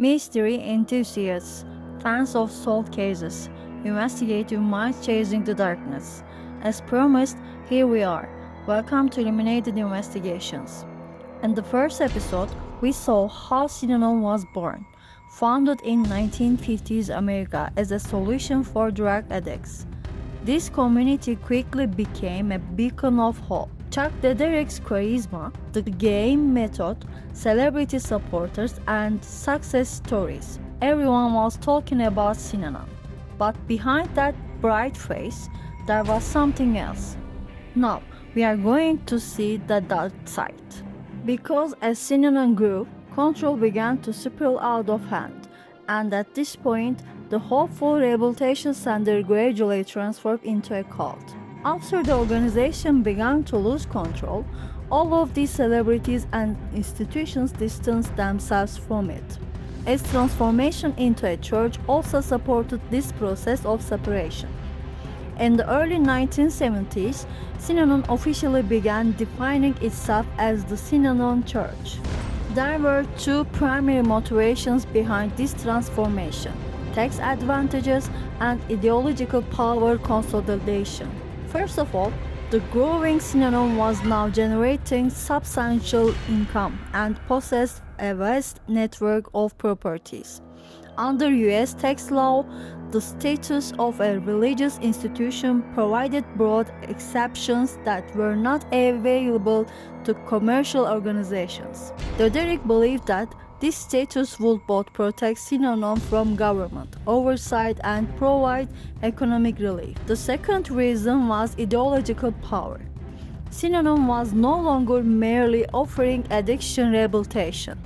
Mystery enthusiasts, fans of solved cases, investigative minds chasing the darkness. As promised, here we are. Welcome to Illuminated Investigations. In the first episode, we saw how Synanon was born, founded in 1950s America as a solution for drug addicts. This community quickly became a beacon of hope. Chuck Dederich's charisma, the game method, celebrity supporters, and success stories. Everyone was talking about Synanon. But behind that bright face, there was something else. Now, we are going to see the dark side. Because as Synanon grew, control began to spiral out of hand, and at this point, the hopeful Rehabilitation Center gradually transformed into a cult. After the organization began to lose control, all of these celebrities and institutions distanced themselves from it. Its transformation into a church also supported this process of separation. In the early 1970s, Synanon officially began defining itself as the Synanon Church. There were two primary motivations behind this transformation: tax advantages and ideological power consolidation. First of all, the growing Synanon was now generating substantial income and possessed a vast network of properties. Under US tax law, the status of a religious institution provided broad exceptions that were not available to commercial organizations. Dederich believed that this status would both protect Synanon from government oversight and provide economic relief. The second reason was ideological power. Synanon was no longer merely offering addiction rehabilitation.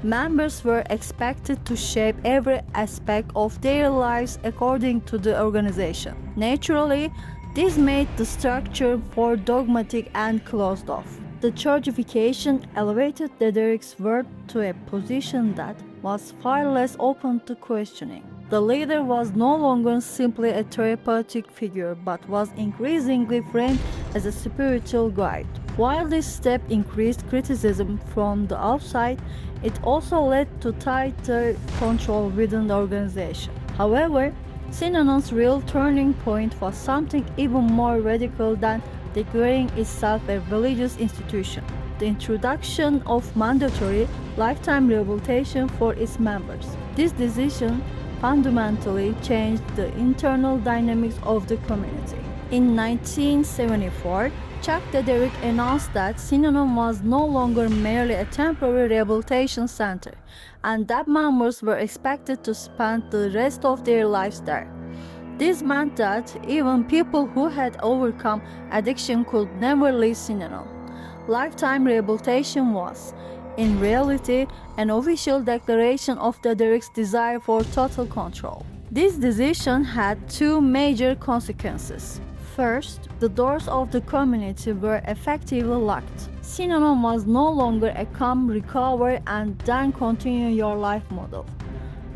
Members were expected to shape every aspect of their lives according to the organization. Naturally, this made the structure more dogmatic and closed off. The churchification elevated Dederich's work to a position that was far less open to questioning. The leader was no longer simply a therapeutic figure but was increasingly framed as a spiritual guide. While this step increased criticism from the outside, it also led to tighter control within the organization. However, Synanon's real turning point was something even more radical than declaring itself a religious institution: the introduction of mandatory lifetime rehabilitation for its members. This decision fundamentally changed the internal dynamics of the community. In 1974, Chuck Dederich announced that Synanon was no longer merely a temporary rehabilitation center, and that members were expected to spend the rest of their lives there. This meant that even people who had overcome addiction could never leave Synanon. Lifetime rehabilitation was, in reality, an official declaration of Dederich's desire for total control. This decision had two major consequences. First, the doors of the community were effectively locked. Synanon was no longer a come, recover, and then continue your life model.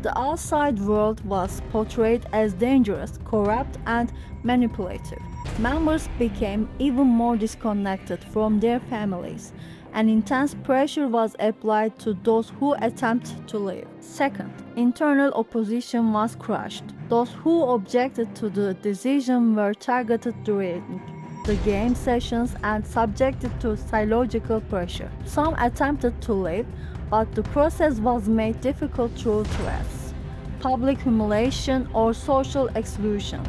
The outside world was portrayed as dangerous, corrupt, and manipulative. Members became even more disconnected from their families, and intense pressure was applied to those who attempted to leave. Second, internal opposition was crushed. Those who objected to the decision were targeted during the game sessions and subjected to psychological pressure. Some attempted to leave, but the process was made difficult through threats, public humiliation, or social exclusion.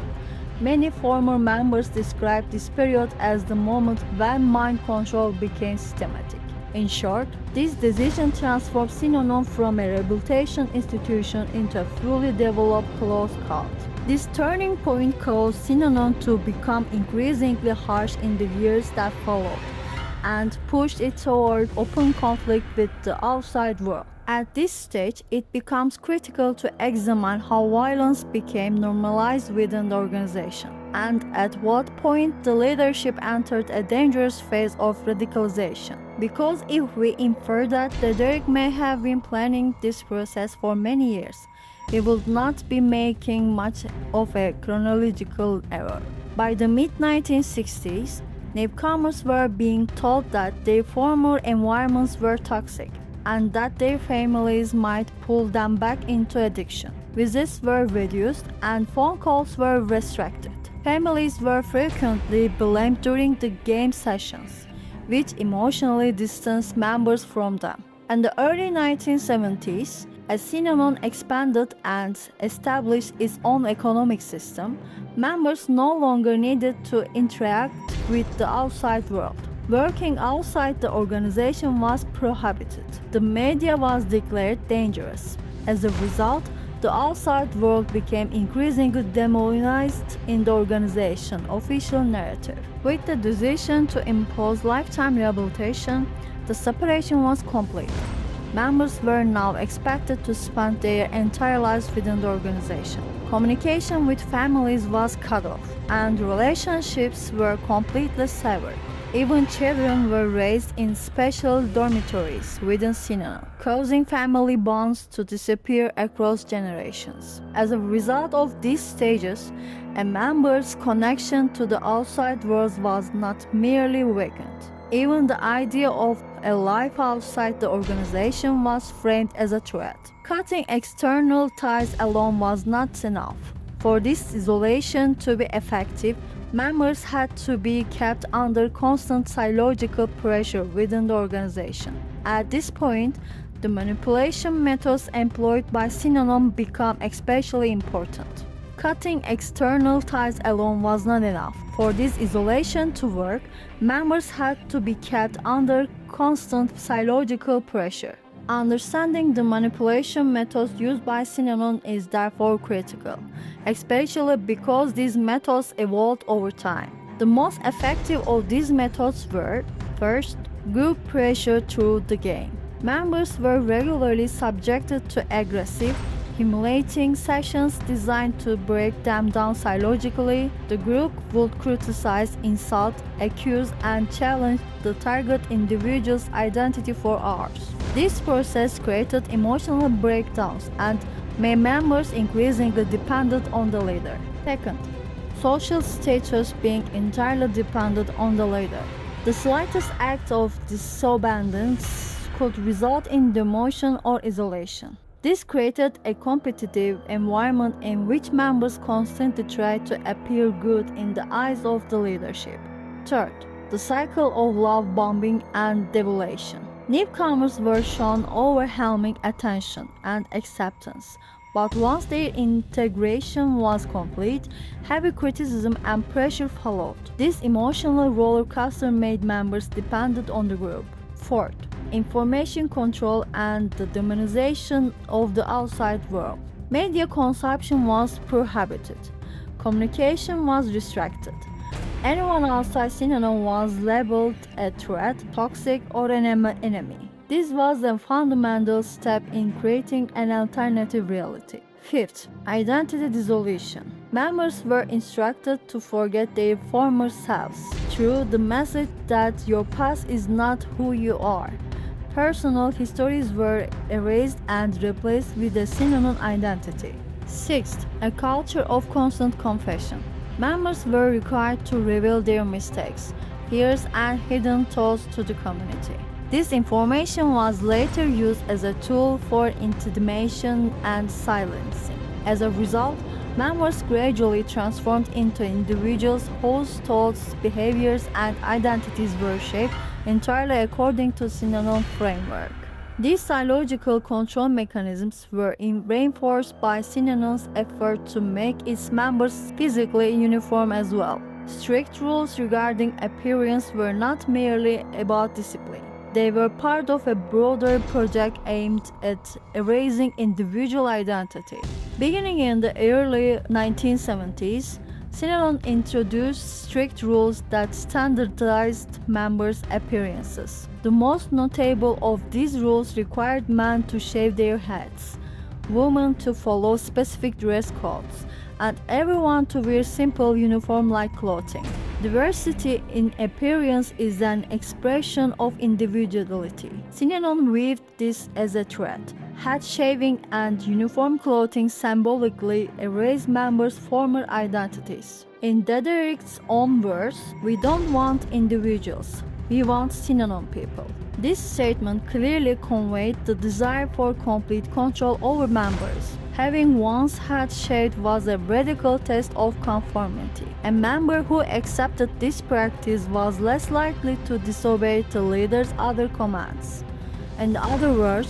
Many former members described this period as the moment when mind control became systematic. In short, this decision transformed Synanon from a rehabilitation institution into a fully developed closed cult. This turning point caused Synanon to become increasingly harsh in the years that followed, and pushed it toward open conflict with the outside world. At this stage, it becomes critical to examine how violence became normalized within the organization, and at what point the leadership entered a dangerous phase of radicalization. Because if we infer that Dederich may have been planning this process for many years, we would not be making much of a chronological error. By the mid-1960s, newcomers were being told that their former environments were toxic, and that their families might pull them back into addiction. Visits were reduced and phone calls were restricted. Families were frequently blamed during the game sessions, which emotionally distanced members from them. In the early 1970s, as Synanon expanded and established its own economic system, members no longer needed to interact with the outside world. Working outside the organization was prohibited. The media was declared dangerous. As a result, the outside world became increasingly demonized in the organization's official narrative. With the decision to impose lifetime rehabilitation, the separation was complete. Members were now expected to spend their entire lives within the organization. Communication with families was cut off, and relationships were completely severed. Even children were raised in special dormitories within Synanon, causing family bonds to disappear across generations. As a result of these stages, a member's connection to the outside world was not merely weakened. Even the idea of a life outside the organization was framed as a threat. Cutting external ties alone was not enough. For this isolation to be effective, members had to be kept under constant psychological pressure within the organization. At this point, the manipulation methods employed by Synanon become especially important. Cutting external ties alone was not enough. For this isolation to work, members had to be kept under constant psychological pressure. Understanding the manipulation methods used by Synanon is therefore critical, especially because these methods evolved over time. The most effective of these methods were, first, group pressure through the game. Members were regularly subjected to aggressive, humiliating sessions designed to break them down psychologically. The group would criticize, insult, accuse, and challenge the target individual's identity for hours. This process created emotional breakdowns and made members increasingly dependent on the leader. Second, social status being entirely dependent on the leader. The slightest act of disobedience could result in demotion or isolation. This created a competitive environment in which members constantly tried to appear good in the eyes of the leadership. Third, the cycle of love bombing and devaluation. Newcomers were shown overwhelming attention and acceptance, but once their integration was complete, heavy criticism and pressure followed. This emotional roller coaster made members dependent on the group. Fourth, information control and the demonization of the outside world. Media consumption was prohibited. Communication was restricted. Anyone outside Synanon was labeled a threat, toxic, or an enemy. This was a fundamental step in creating an alternative reality. Fifth, identity dissolution. Members were instructed to forget their former selves through the message that your past is not who you are. Personal histories were erased and replaced with a Synanon identity. Sixth, a culture of constant confession. Members were required to reveal their mistakes, fears, and hidden thoughts to the community. This information was later used as a tool for intimidation and silencing. As a result, members gradually transformed into individuals whose thoughts, behaviors, and identities were shaped entirely according to Synanon framework. These psychological control mechanisms were reinforced by Synanon's effort to make its members physically uniform as well. Strict rules regarding appearance were not merely about discipline. They were part of a broader project aimed at erasing individual identity. Beginning in the early 1970s, Synanon introduced strict rules that standardized members' appearances. The most notable of these rules required men to shave their heads, women to follow specific dress codes, and everyone to wear simple uniform-like clothing. Diversity in appearance is an expression of individuality. Synanon viewed this as a threat. Head shaving and uniform clothing symbolically erase members' former identities. In Dederich's own words, "We don't want individuals. we want Synanon people. This statement clearly conveyed the desire for complete control over members. Having one's head shaved was a radical test of conformity. A member who accepted this practice was less likely to disobey the leader's other commands. In other words,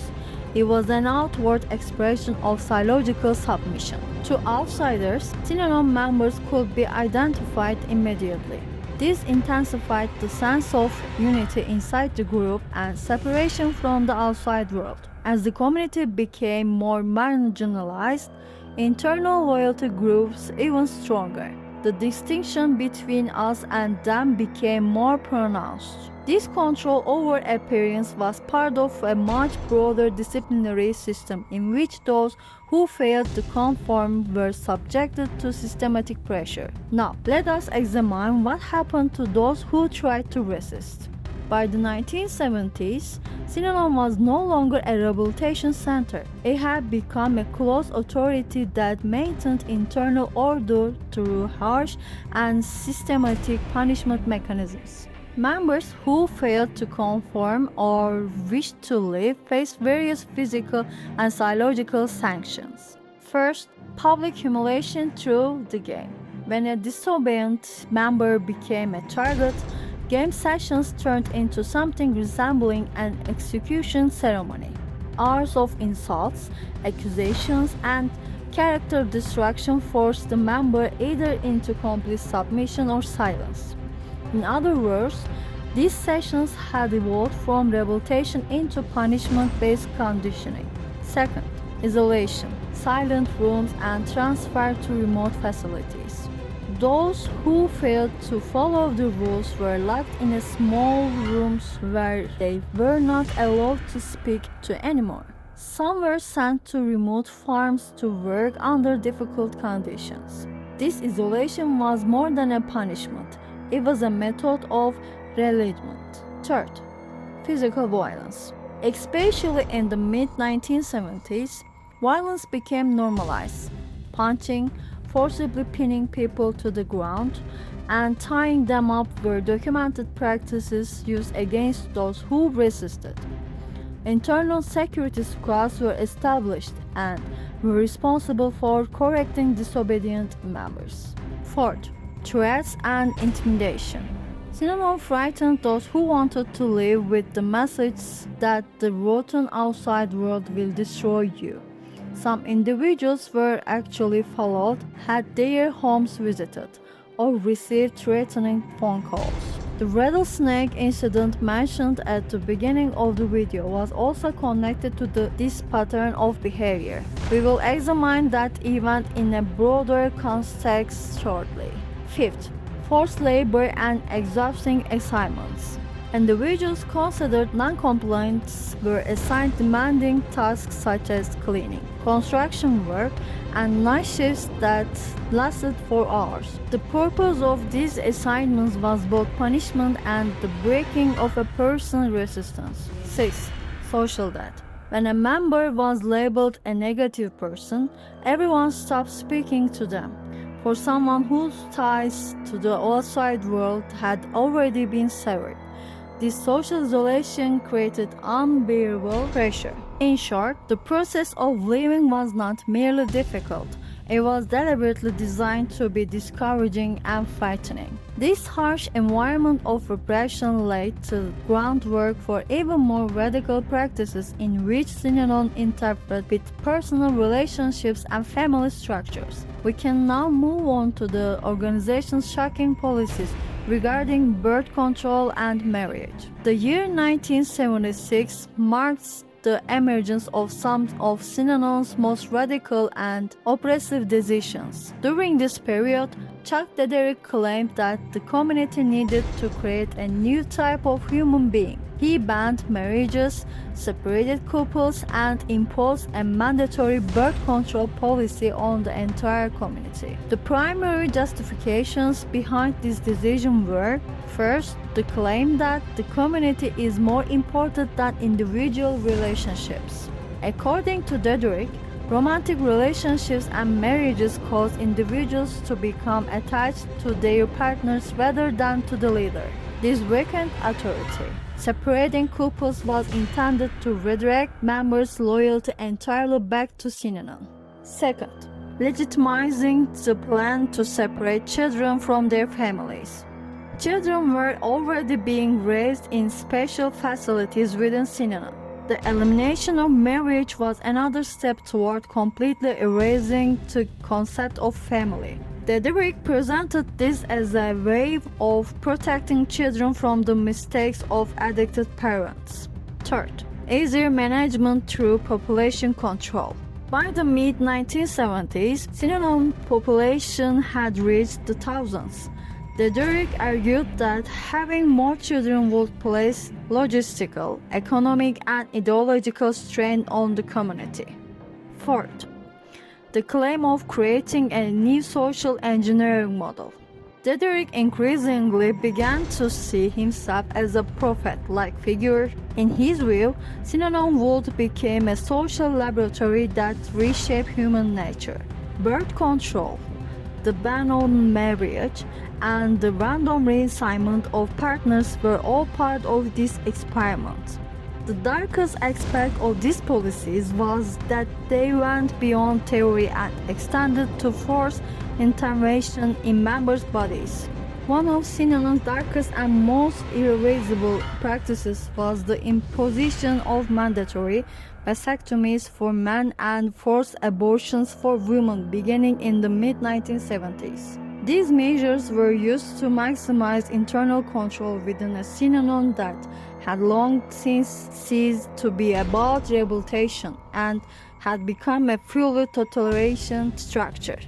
it was an outward expression of psychological submission. To outsiders, Synanon members could be identified immediately. This intensified the sense of unity inside the group and separation from the outside world. As the community became more marginalized, internal loyalty grew even stronger. The distinction between us and them became more pronounced. This control over appearance was part of a much broader disciplinary system in which those who failed to conform were subjected to systematic pressure. Now, let us examine what happened to those who tried to resist. By the 1970s, Synanon was no longer a rehabilitation center. It had become a close authority that maintained internal order through harsh and systematic punishment mechanisms. Members who failed to conform or wished to leave faced various physical and psychological sanctions. First, public humiliation through the game. When a disobedient member became a target, game sessions turned into something resembling an execution ceremony. Hours of insults, accusations, and character destruction forced the member either into complete submission or silence. In other words, these sessions had evolved from rehabilitation into punishment-based conditioning. Second, isolation, silent rooms, and transfer to remote facilities. Those who failed to follow the rules were locked in small rooms where they were not allowed to speak to anyone. Some were sent to remote farms to work under difficult conditions. This isolation was more than a punishment. It was a method of relievement. Third, physical violence. Especially in the mid-1970s, violence became normalized. Punching, forcibly pinning people to the ground, and tying them up were documented practices used against those who resisted. Internal security squads were established and were responsible for correcting disobedient members. Fourth, threats and intimidation. Synanon frightened those who wanted to live with the message that the rotten outside world will destroy you. Some individuals were actually followed, had their homes visited, or received threatening phone calls. The rattlesnake incident mentioned at the beginning of the video was also connected to this pattern of behavior. We will examine that event in a broader context shortly. Fifth, forced labor and exhausting assignments. Individuals considered non-compliant were assigned demanding tasks such as cleaning, construction work, and night shifts that lasted for hours. The purpose of these assignments was both punishment and the breaking of a person's resistance. 6. Social debt. When a member was labeled a negative person, everyone stopped speaking to them. For someone whose ties to the outside world had already been severed, this social isolation created unbearable pressure. In short, the process of leaving was not merely difficult, it was deliberately designed to be discouraging and frightening. This harsh environment of repression laid the groundwork for even more radical practices in which Synanon interpreted with personal relationships and family structures. We can now move on to the organization's shocking policies regarding birth control and marriage. The year 1976 marks the emergence of some of Synanon's most radical and oppressive decisions. During this period, Chuck Dederich claimed that the community needed to create a new type of human being. He banned marriages, separated couples, and imposed a mandatory birth control policy on the entire community. The primary justifications behind this decision were, first, the claim that the community is more important than individual relationships. According to Dederich, romantic relationships and marriages cause individuals to become attached to their partners rather than to the leader. This weakened authority. Separating couples was intended to redirect members' loyalty entirely back to Synanon. Second, legitimizing the plan to separate children from their families. Children were already being raised in special facilities within Synanon. The elimination of marriage was another step toward completely erasing the concept of family. Dederich presented this as a way of protecting children from the mistakes of addicted parents. Third, easier management through population control. By the mid-1970s, Synanon population had reached the thousands. Dederich argued that having more children would place logistical, economic, and ideological strain on the community. Fourth, the claim of creating a new social engineering model. Dederich increasingly began to see himself as a prophet-like figure. In his view, Synanon would become a social laboratory that reshaped human nature. Birth control, the ban on marriage, and the random reassignment of partners were all part of this experiment. The darkest aspect of these policies was that they went beyond theory and extended to forced intervention in members' bodies. One of Synanon's darkest and most irreversible practices was the imposition of mandatory vasectomies for men and forced abortions for women beginning in the mid-1970s. These measures were used to maximize internal control within a Synanon that had long since ceased to be about rehabilitation and had become a fully totalitarian structure.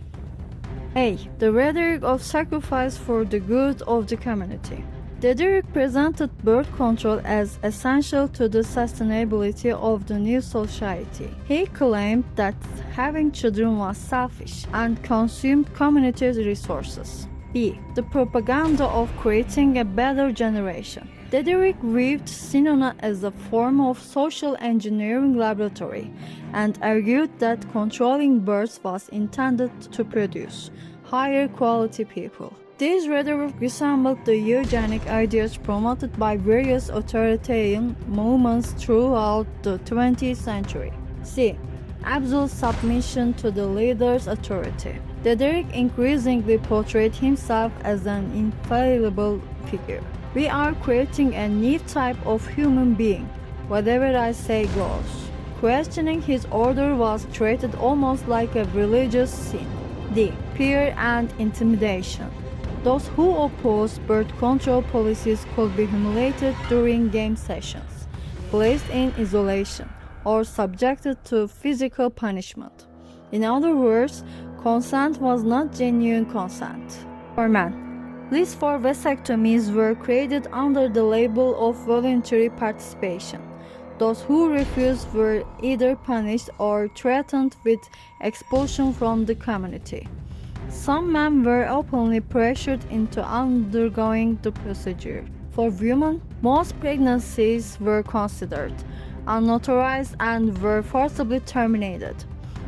A. The rhetoric of sacrifice for the good of the community. Dederich presented birth control as essential to the sustainability of the new society. He claimed that having children was selfish and consumed community resources. B. The propaganda of creating a better generation. Dederich viewed Synanon as a form of social engineering laboratory and argued that controlling births was intended to produce higher quality people. This rhetoric resembled the eugenic ideas promoted by various authoritarian movements throughout the 20th century. C. Absolute submission to the leader's authority. Dederich increasingly portrayed himself as an infallible figure. We are creating a new type of human being. Whatever I say goes. Questioning his order was treated almost like a religious sin. D. Fear and intimidation. Those who opposed birth control policies could be humiliated during game sessions, placed in isolation, or subjected to physical punishment. In other words, consent was not genuine consent. For men, lists for vasectomies were created under the label of voluntary participation. Those who refused were either punished or threatened with expulsion from the community. Some men were openly pressured into undergoing the procedure. For women, most pregnancies were considered unauthorized and were forcibly terminated.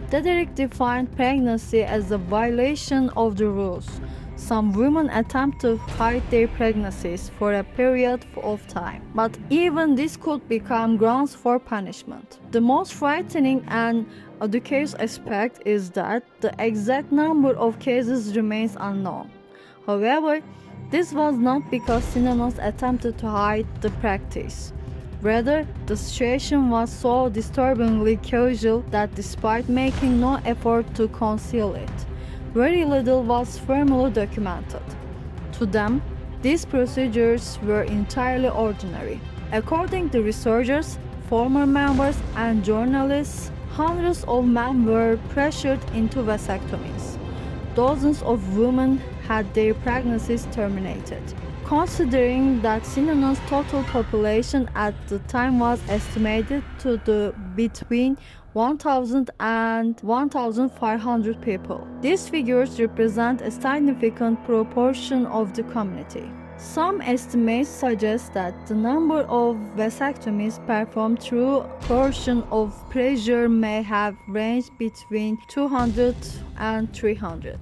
Dederich defined pregnancy as a violation of the rules. Some women attempt to hide their pregnancies for a period of time, but even this could become grounds for punishment. The most frightening and educational aspect is that the exact number of cases remains unknown. However, this was not because Synanons attempted to hide the practice. Rather, the situation was so disturbingly casual that despite making no effort to conceal it, very little was firmly documented. To them, these procedures were entirely ordinary. According to researchers, former members, and journalists, hundreds of men were pressured into vasectomies. Dozens of women had their pregnancies terminated. Considering that Synanon's total population at the time was estimated to between 1,000 and 1,500 people. These figures represent a significant proportion of the community. Some estimates suggest that the number of vasectomies performed through coercion of pressure may have ranged between 200 and 300.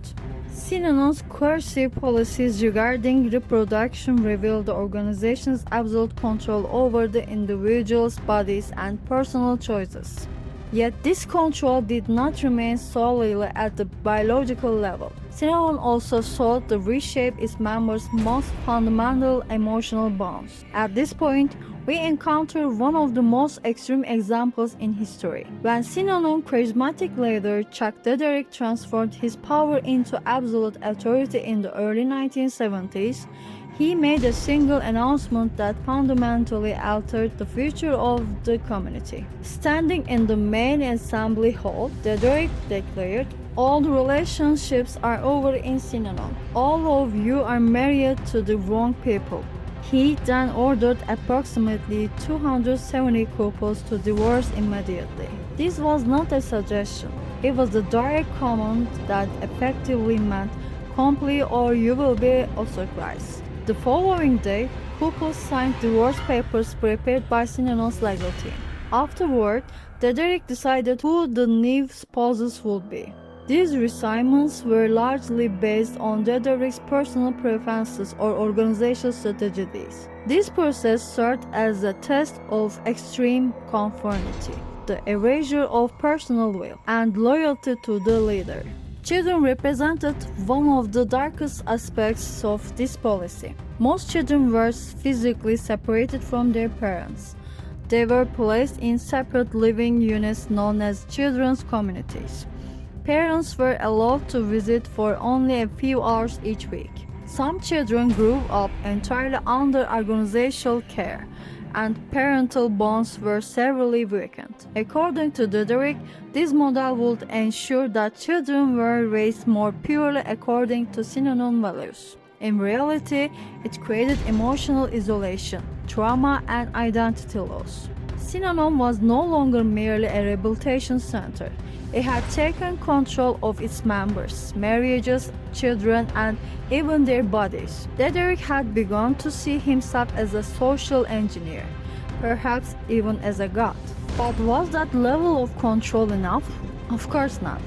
Synanon's coercive policies regarding reproduction revealed the organization's absolute control over the individual's bodies and personal choices. Yet this control did not remain solely at the biological level. Synanon also sought to reshape its members' most fundamental emotional bonds. At this point, we encounter one of the most extreme examples in history. When Synanon's charismatic leader Chuck Dederich transformed his power into absolute authority in the early 1970s, he made a single announcement that fundamentally altered the future of the community. Standing in the main assembly hall, Dederich declared, "All relationships are over in Synanon. All of you are married to the wrong people." He then ordered approximately 270 couples to divorce immediately. This was not a suggestion. It was a direct command that effectively meant comply or you will be ostracized. The following day, couples signed divorce papers prepared by Synanon's legal team. Afterward, Dederich decided who the new spouses would be. These reassignments were largely based on Dederich's personal preferences or organizational strategies. This process served as a test of extreme conformity, the erasure of personal will, and loyalty to the leader. Children represented one of the darkest aspects of this policy. Most children were physically separated from their parents. They were placed in separate living units known as children's communities. Parents were allowed to visit for only a few hours each week. Some children grew up entirely under organizational care, and parental bonds were severely weakened. According to Dederich, this model would ensure that children were raised more purely according to Synanon values. In reality, it created emotional isolation, trauma, and identity loss. Synanon was no longer merely a rehabilitation center. It had taken control of its members, marriages, children, and even their bodies. Dederich had begun to see himself as a social engineer, perhaps even as a god. But was that level of control enough? Of course not.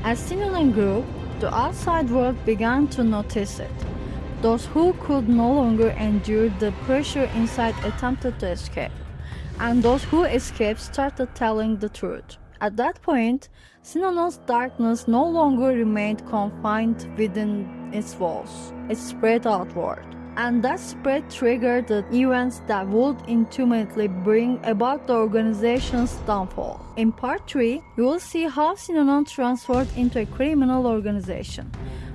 As Synanon grew, the outside world began to notice it. Those who could no longer endure the pressure inside attempted to escape, and those who escaped started telling the truth. At that point, Synanon's darkness no longer remained confined within its walls. It spread outward. And that spread triggered the events that would ultimately bring about the organization's downfall. In part 3, we will see how Synanon transformed into a criminal organization.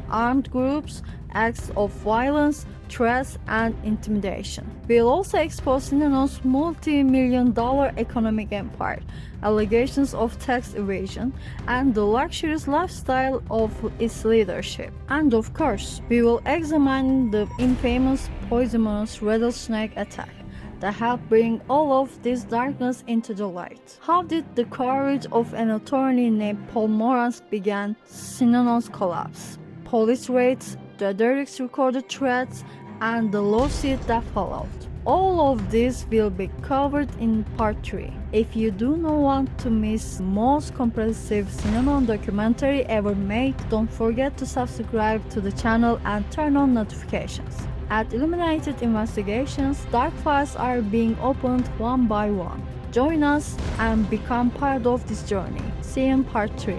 Armed groups, acts of violence, threats, and intimidation. We'll also expose Synanon's multi-million-dollar economic empire, allegations of tax evasion, and the luxurious lifestyle of its leadership. And of course, we will examine the infamous poisonous rattlesnake attack that helped bring all of this darkness into the light. How did the courage of an attorney named Paul Morans begin Synanon's collapse? Police raids, Dederich's recorded threats, and the lawsuit that followed. All of this will be covered in part 3. If you do not want to miss the most comprehensive Synanon documentary ever made, don't forget to subscribe to the channel and turn on notifications. At Illuminated Investigations, dark files are being opened one by one. Join us and become part of this journey. See you in part 3.